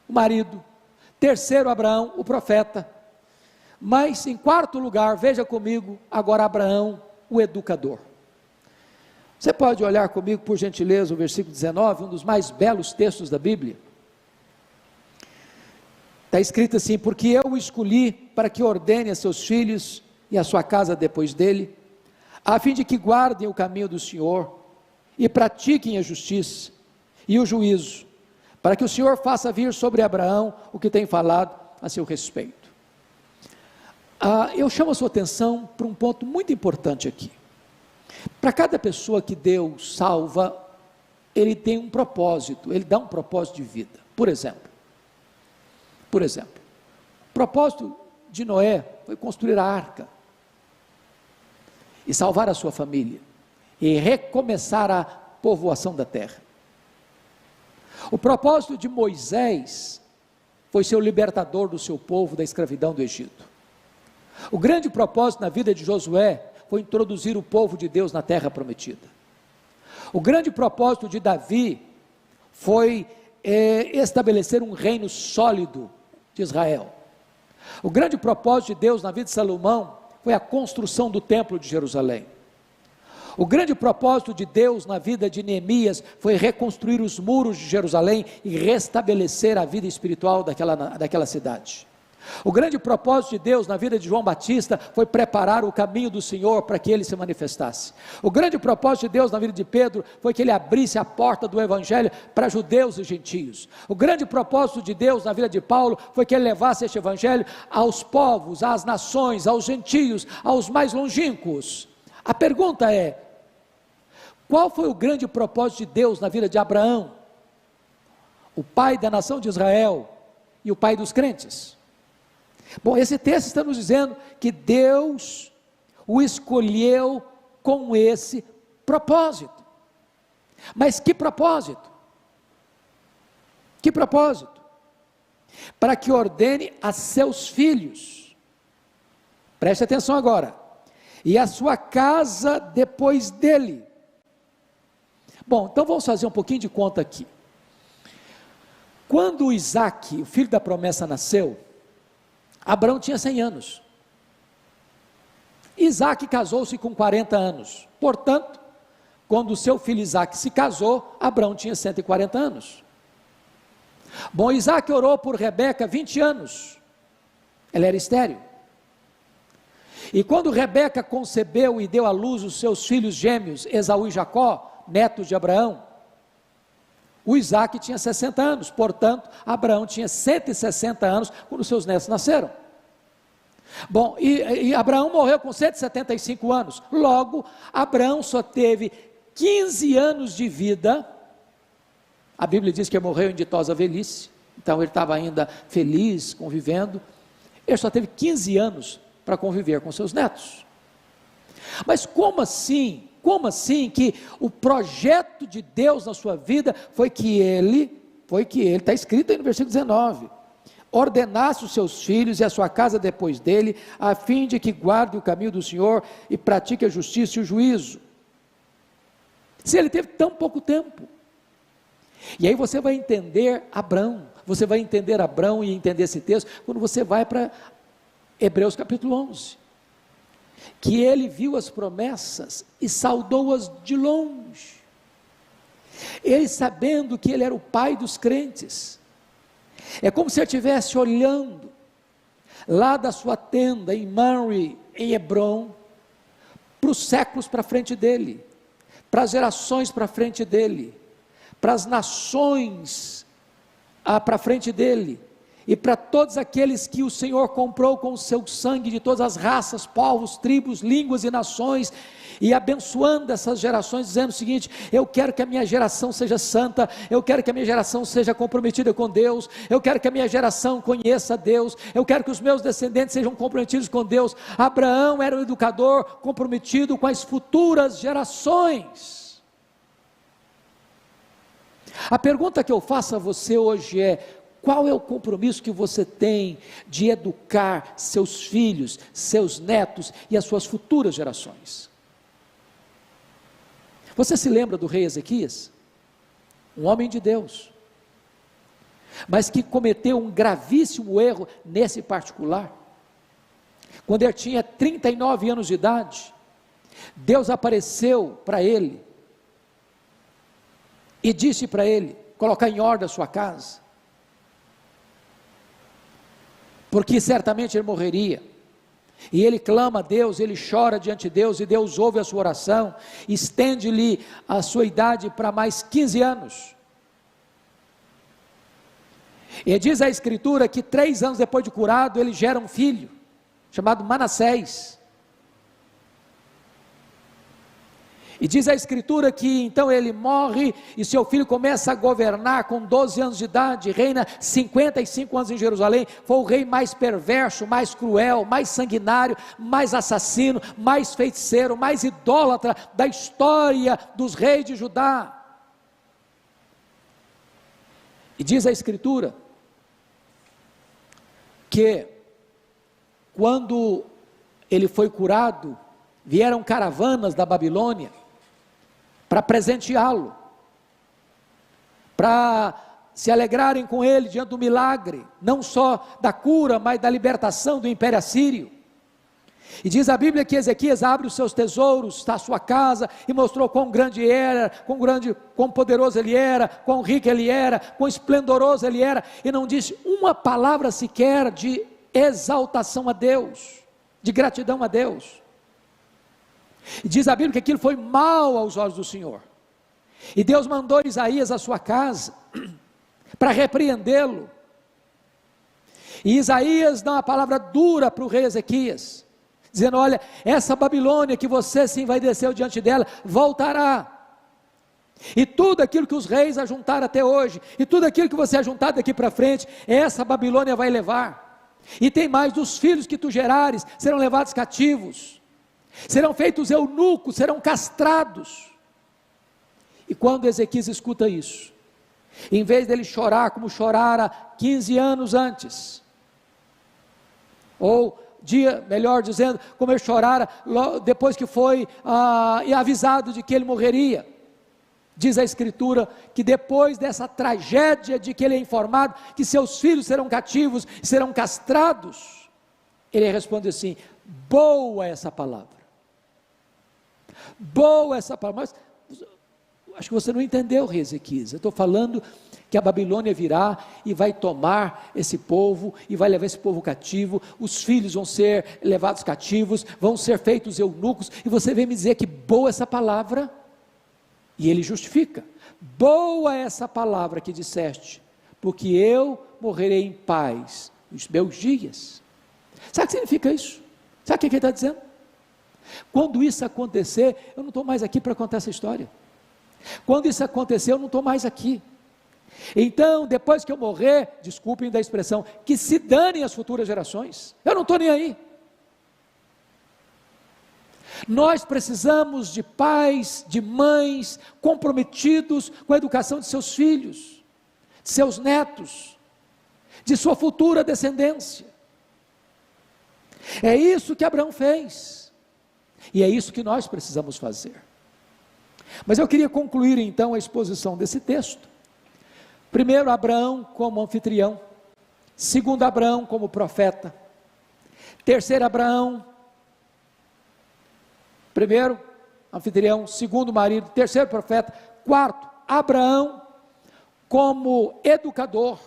o marido. Terceiro, Abraão, o profeta. Mas em quarto lugar, veja comigo agora Abraão, o educador. Você pode olhar comigo, por gentileza, o versículo 19, um dos mais belos textos da Bíblia. Está escrito assim: porque eu o escolhi para que ordene a seus filhos e a sua casa depois dele, a fim de que guardem o caminho do Senhor e pratiquem a justiça e o juízo, para que o Senhor faça vir sobre Abraão o que tem falado a seu respeito. Eu chamo a sua atenção para um ponto muito importante aqui. Para cada pessoa que Deus salva, ele tem um propósito, ele dá um propósito de vida. Por exemplo, o propósito de Noé foi construir a arca e salvar a sua família e recomeçar a povoação da terra. O propósito de Moisés foi ser o libertador do seu povo da escravidão do Egito. O grande propósito na vida de Josué foi introduzir o povo de Deus na terra prometida. O grande propósito de Davi foi estabelecer um reino sólido de Israel. O grande propósito de Deus na vida de Salomão foi a construção do templo de Jerusalém. O grande propósito de Deus na vida de Neemias foi reconstruir os muros de Jerusalém e restabelecer a vida espiritual daquela cidade. O grande propósito de Deus na vida de João Batista foi preparar o caminho do Senhor para que ele se manifestasse. O grande propósito de Deus na vida de Pedro foi que ele abrisse a porta do evangelho para judeus e gentios. O grande propósito de Deus na vida de Paulo foi que ele levasse este evangelho aos povos, às nações, aos gentios, aos mais longínquos. A pergunta é: qual foi o grande propósito de Deus na vida de Abraão, o pai da nação de Israel e o pai dos crentes? Bom, esse texto está nos dizendo que Deus o escolheu com esse propósito. Mas que propósito? Que propósito? Para que ordene a seus filhos, preste atenção agora, e a sua casa depois dele. Bom, então vamos fazer um pouquinho de conta aqui. Quando Isaac, o filho da promessa, nasceu, Abraão tinha 100 anos. Isaac casou-se com 40 anos. Portanto, quando o seu filho Isaac se casou, Abraão tinha 140 anos. Bom, Isaac orou por Rebeca 20 anos. Ela era estéril. E quando Rebeca concebeu e deu à luz os seus filhos gêmeos, Esaú e Jacó, netos de Abraão, o Isaac tinha 60 anos, portanto, Abraão tinha 160 anos quando seus netos nasceram. Bom, e Abraão morreu com 175 anos, logo, Abraão só teve 15 anos de vida. A Bíblia diz que ele morreu em ditosa velhice, então ele estava ainda feliz, convivendo. Ele só teve 15 anos para conviver com seus netos. Mas como assim que o projeto de Deus na sua vida foi que ele, está escrito aí no versículo 19, ordenasse os seus filhos e a sua casa depois dele, a fim de que guarde o caminho do Senhor e pratique a justiça e o juízo? Se ele teve tão pouco tempo. E aí você vai entender Abraão e entender esse texto, quando você vai para Hebreus capítulo 11. Que ele viu as promessas e saudou-as de longe, ele sabendo que ele era o pai dos crentes. É como se ele estivesse olhando lá da sua tenda em Mamre, em Hebron, para os séculos para frente dele, para as gerações para frente dele, para as nações para frente dele, e para todos aqueles que o Senhor comprou com o seu sangue, de todas as raças, povos, tribos, línguas e nações, e abençoando essas gerações, dizendo o seguinte: eu quero que a minha geração seja santa, eu quero que a minha geração seja comprometida com Deus, eu quero que a minha geração conheça Deus, eu quero que os meus descendentes sejam comprometidos com Deus. Abraão era um educador comprometido com as futuras gerações. A pergunta que eu faço a você hoje é: qual é o compromisso que você tem de educar seus filhos, seus netos e as suas futuras gerações? Você se lembra do rei Ezequias? Um homem de Deus, mas que cometeu um gravíssimo erro nesse particular. Quando ele tinha 39 anos de idade, Deus apareceu para ele e disse para ele colocar em ordem a sua casa, porque certamente ele morreria. E ele clama a Deus, ele chora diante de Deus, e Deus ouve a sua oração, estende-lhe a sua idade para mais 15 anos. E diz a Escritura que 3 anos depois de curado, ele gera um filho, chamado Manassés. E diz a Escritura que então ele morre, e seu filho começa a governar com 12 anos de idade, reina 55 anos em Jerusalém. Foi o rei mais perverso, mais cruel, mais sanguinário, mais assassino, mais feiticeiro, mais idólatra da história dos reis de Judá. E diz a Escritura que quando ele foi curado, vieram caravanas da Babilônia para presenteá-lo, para se alegrarem com ele diante do milagre, não só da cura, mas da libertação do Império Assírio. E diz a Bíblia que Ezequias abre os seus tesouros da sua casa e mostrou quão grande era, quão poderoso ele era, quão rico ele era, quão esplendoroso ele era, e não disse uma palavra sequer de exaltação a Deus, de gratidão a Deus. E diz a Bíblia que aquilo foi mal aos olhos do Senhor, e Deus mandou Isaías à sua casa para repreendê-lo. E Isaías dá uma palavra dura para o rei Ezequias, dizendo: olha, essa Babilônia que você se envaideceu diante dela, voltará, e tudo aquilo que os reis ajuntaram até hoje, e tudo aquilo que você ajuntar daqui para frente, essa Babilônia vai levar. E tem mais: dos filhos que tu gerares serão levados cativos, serão feitos eunucos, serão castrados. E quando Ezequias escuta isso, em vez dele chorar como chorara 15 anos antes, ou melhor dizendo, como ele chorara depois que foi avisado de que ele morreria, diz a Escritura que depois dessa tragédia de que ele é informado que seus filhos serão cativos, serão castrados, ele responde assim: boa essa palavra, boa essa palavra. Mas acho que você não entendeu, rei Ezequias. Eu estou falando que a Babilônia virá e vai tomar esse povo, e vai levar esse povo cativo, os filhos vão ser levados cativos, vão ser feitos eunucos, e você vem me dizer que boa essa palavra? E ele justifica: boa essa palavra que disseste, porque eu morrerei em paz nos meus dias. Sabe o que significa isso? Sabe o que ele está dizendo? Quando isso acontecer, eu não estou mais aqui para contar essa história. Quando isso acontecer, eu não estou mais aqui. Então, depois que eu morrer, desculpem da expressão, que se danem as futuras gerações, eu não estou nem aí. Nós precisamos de pais, de mães comprometidos com a educação de seus filhos, de seus netos, de sua futura descendência. É isso que Abraão fez, e é isso que nós precisamos fazer. Mas eu queria concluir então a exposição desse texto. Primeiro, Abraão como anfitrião. Segundo, Abraão como profeta. Terceiro, Abraão, primeiro anfitrião, segundo marido, terceiro profeta. Quarto, Abraão como educador.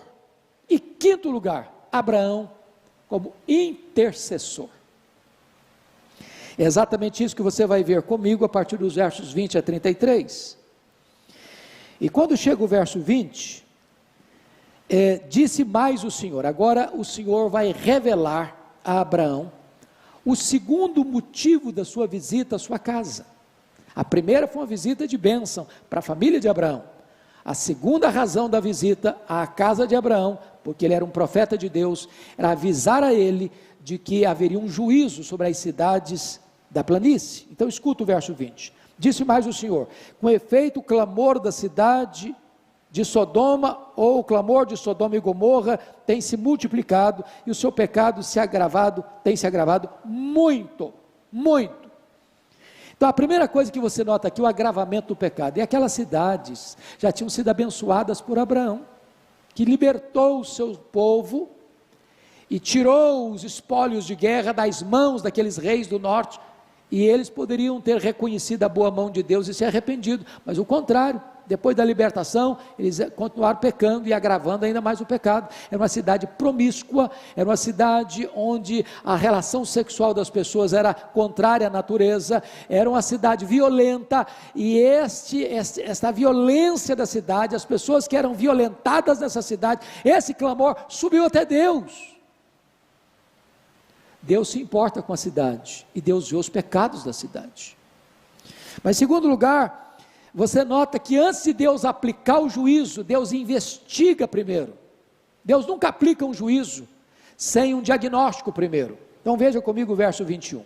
E quinto lugar, Abraão como intercessor. É exatamente isso que você vai ver comigo a partir dos versos 20 a 33. E quando chega o verso 20, Disse mais o Senhor. Agora o Senhor vai revelar a Abraão o segundo motivo da sua visita à sua casa. A primeira foi uma visita de bênção para a família de Abraão. A segunda razão da visita à casa de Abraão, porque ele era um profeta de Deus, era avisar a ele de que haveria um juízo sobre as cidades da planície. Então escuta o verso 20. Disse mais o Senhor: com efeito o clamor da cidade de Sodoma, ou o clamor de Sodoma e Gomorra, tem se multiplicado, e o seu pecado tem se agravado muito, muito. Então a primeira coisa que você nota aqui, o agravamento do pecado, e aquelas cidades já tinham sido abençoadas por Abraão, que libertou o seu povo, e tirou os espólios de guerra das mãos daqueles reis do norte, e eles poderiam ter reconhecido a boa mão de Deus e se arrependido, mas o contrário, depois da libertação, eles continuaram pecando e agravando ainda mais o pecado. Era uma cidade promíscua, era uma cidade onde a relação sexual das pessoas era contrária à natureza, era uma cidade violenta, e esta violência da cidade, as pessoas que eram violentadas nessa cidade, esse clamor subiu até Deus. Deus se importa com a cidade, e Deus vê os pecados da cidade. Mas em segundo lugar, você nota que antes de Deus aplicar o juízo, Deus investiga primeiro. Deus nunca aplica um juízo sem um diagnóstico primeiro. Então veja comigo o verso 21.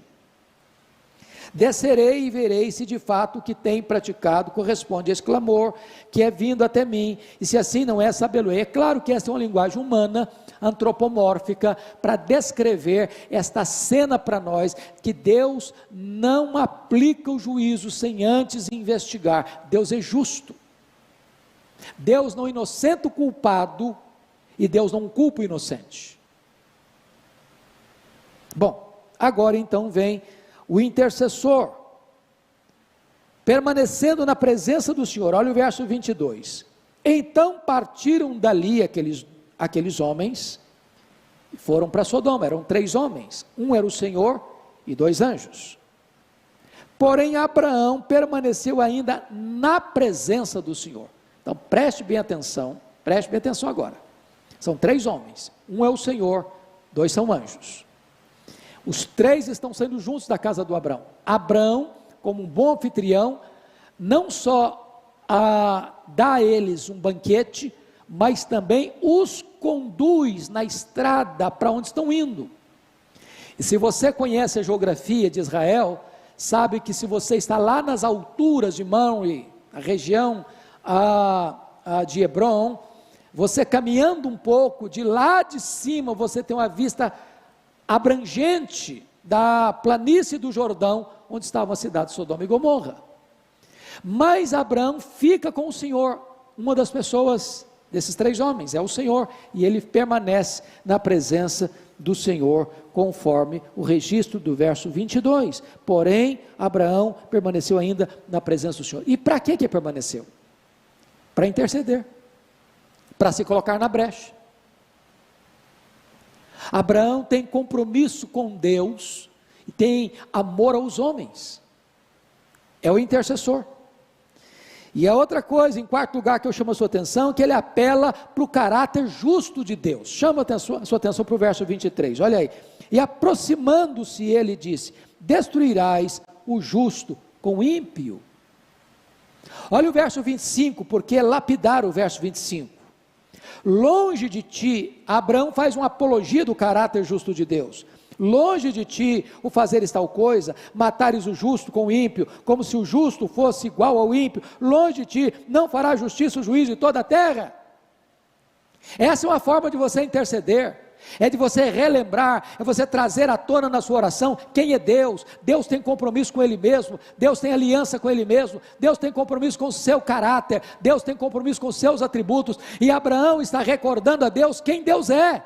Descerei e verei se de fato o que tem praticado corresponde a esse clamor que é vindo até mim, e se assim não é, sabê-lo-ei. É claro que essa é uma linguagem humana, antropomórfica, para descrever esta cena para nós, que Deus não aplica o juízo sem antes investigar. Deus é justo, Deus não inocenta o culpado, e Deus não culpa o inocente. Bom, agora então vem o intercessor, permanecendo na presença do Senhor. Olha o verso 22. Então partiram dali aqueles homens, e foram para Sodoma. Eram 3 homens, um era o Senhor e 2 anjos. Porém Abraão permaneceu ainda na presença do Senhor. Então preste bem atenção agora. São 3 homens, um é o Senhor, 2 são anjos. Os 3 estão saindo juntos da casa do Abraão. Abraão, como um bom anfitrião, não só dá a eles um banquete, mas também os conduz na estrada para onde estão indo. E se você conhece a geografia de Israel, sabe que se você está lá nas alturas de Mamre, a região de Hebron, você caminhando um pouco, de lá de cima você tem uma vista abrangente da planície do Jordão, onde estavam as cidades de Sodoma e Gomorra. Mas Abraão fica com o Senhor. Uma das pessoas desses 3 homens é o Senhor, e ele permanece na presença do Senhor, conforme o registro do verso 22. Porém Abraão permaneceu ainda na presença do Senhor. E para que permaneceu? Para interceder, para se colocar na brecha. Abraão tem compromisso com Deus, e tem amor aos homens, é o intercessor. E a outra coisa, em quarto lugar, que eu chamo a sua atenção, que ele apela para o caráter justo de Deus. Chama a sua atenção para o verso 23, olha aí. E aproximando-se ele disse: destruirás o justo com o ímpio. Olha o verso 25, porque é lapidar o verso 25. Longe de ti, Abraão faz uma apologia do caráter justo de Deus. Longe de ti o fazeres tal coisa, matares o justo com o ímpio, como se o justo fosse igual ao ímpio. Longe de ti, não fará justiça o juízo de toda a terra. Essa é uma forma de você interceder, é de você relembrar, é você trazer à tona na sua oração quem é Deus. Deus tem compromisso com Ele mesmo, Deus tem aliança com Ele mesmo, Deus tem compromisso com o seu caráter, Deus tem compromisso com os seus atributos, e Abraão está recordando a Deus quem Deus é.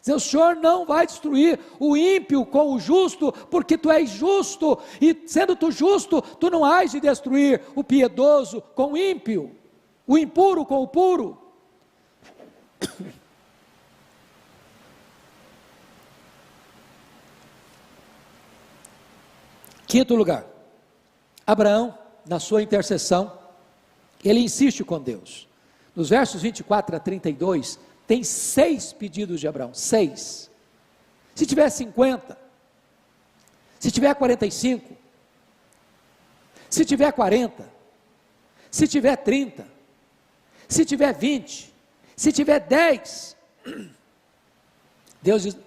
O Senhor não vai destruir o ímpio com o justo, porque tu és justo, e sendo tu justo, tu não hás de destruir o piedoso com o ímpio, o impuro com o puro. Quinto lugar, Abraão, na sua intercessão, ele insiste com Deus. nos versos 24 a 32, tem 6 pedidos de Abraão, 6. Se tiver 50, se tiver 45, se tiver 40, se tiver 30, se tiver 20, se tiver 10, Deus diz,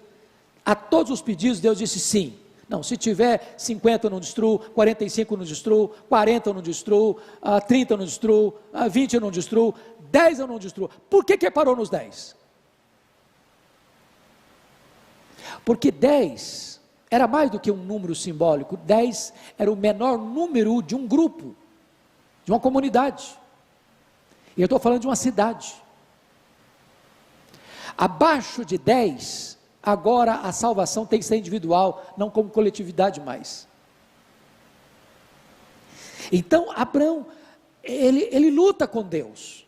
a todos os pedidos Deus disse sim. Não, se tiver 50 eu não destruo, 45 eu não destruo, 40 eu não destruo, 30 eu não destruo, 20 eu não destruo, 10 eu não destruo. Por que parou nos 10? Porque 10 era mais do que um número simbólico, 10 era o menor número de um grupo, de uma comunidade. E eu estou falando de uma cidade. Abaixo de 10, agora a salvação tem que ser individual, não como coletividade mais. Então Abraão, ele luta com Deus,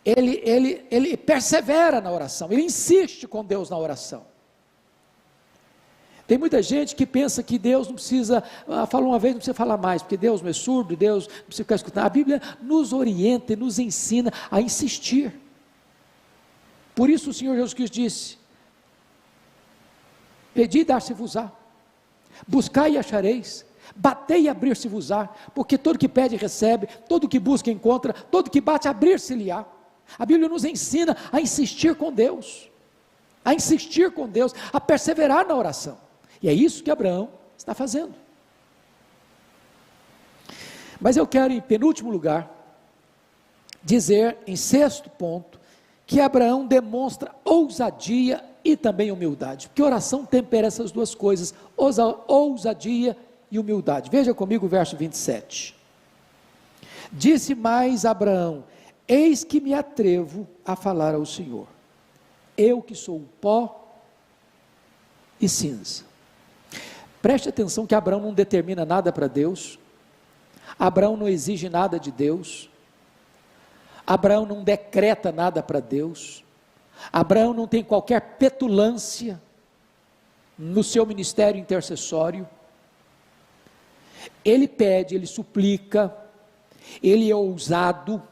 ele persevera na oração, ele insiste com Deus na oração. Tem muita gente que pensa que Deus não precisa, falou uma vez, não precisa falar mais, porque Deus não é surdo, Deus não precisa ficar escutando. A Bíblia nos orienta e nos ensina a insistir. Por isso o Senhor Jesus Cristo disse, pedi e dar-se-vos-á, buscai e achareis, batei e abrir-se-vos-á, porque todo que pede recebe, todo que busca encontra, todo que bate abrir-se-lhe-á. A Bíblia nos ensina a insistir com Deus, a perseverar na oração, e é isso que Abraão está fazendo. Mas eu quero, em penúltimo lugar, dizer, em sexto ponto, que Abraão demonstra ousadia e também humildade, porque oração tempera essas duas coisas, ousadia e humildade. Veja comigo o verso 27, disse mais Abraão, eis que me atrevo a falar ao Senhor, eu que sou pó e cinza. Preste atenção que Abraão não determina nada para Deus, Abraão não exige nada de Deus, Abraão não decreta nada para Deus, Abraão não tem qualquer petulância no seu ministério intercessório, ele pede, ele suplica, ele é ousado,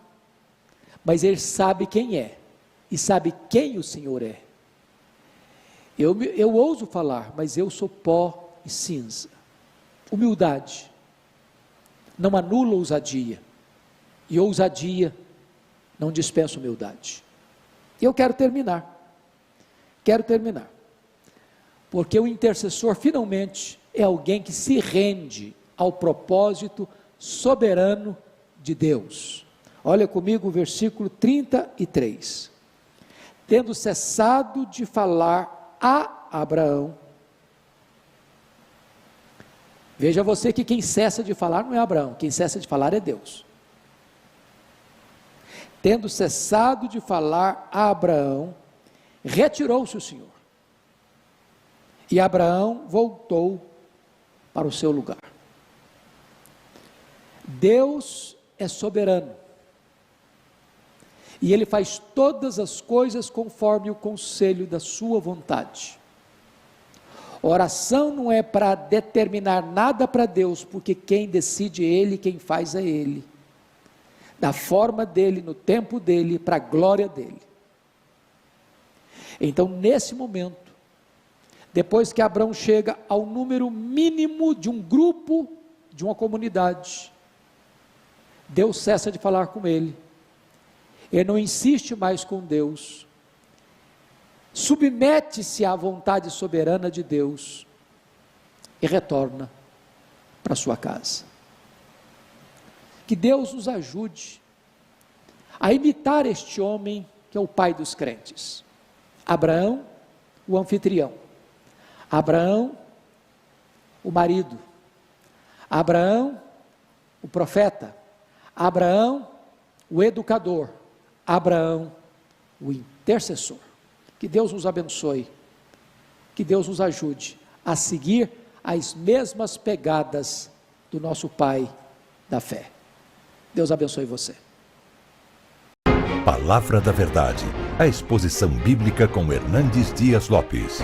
mas ele sabe quem é, e sabe quem o Senhor é. Eu ouso falar, mas eu sou pó e cinza. Humildade não anula ousadia, e ousadia não dispensa humildade. E eu quero terminar, porque o intercessor finalmente é alguém que se rende ao propósito soberano de Deus. Olha comigo o versículo 33, tendo cessado de falar a Abraão, veja você que quem cessa de falar não é Abraão, quem cessa de falar é Deus. Tendo cessado de falar a Abraão, retirou-se o Senhor, e Abraão voltou para o seu lugar. Deus é soberano, e Ele faz todas as coisas conforme o conselho da sua vontade. Oração não é para determinar nada para Deus, porque quem decide é Ele, quem faz é Ele, da forma dEle, no tempo dEle, para a glória dEle. Então nesse momento, depois que Abraão chega ao número mínimo de um grupo, de uma comunidade, Deus cessa de falar com ele, ele não insiste mais com Deus, submete-se à vontade soberana de Deus e retorna para sua casa. Que Deus nos ajude a imitar este homem que é o pai dos crentes. Abraão, o anfitrião. Abraão, o marido. Abraão, o profeta. Abraão, o educador. Abraão, o intercessor. Que Deus nos abençoe, que Deus nos ajude a seguir as mesmas pegadas do nosso pai da fé. Deus abençoe você. Palavra da Verdade, a exposição bíblica com Hernandes Dias Lopes.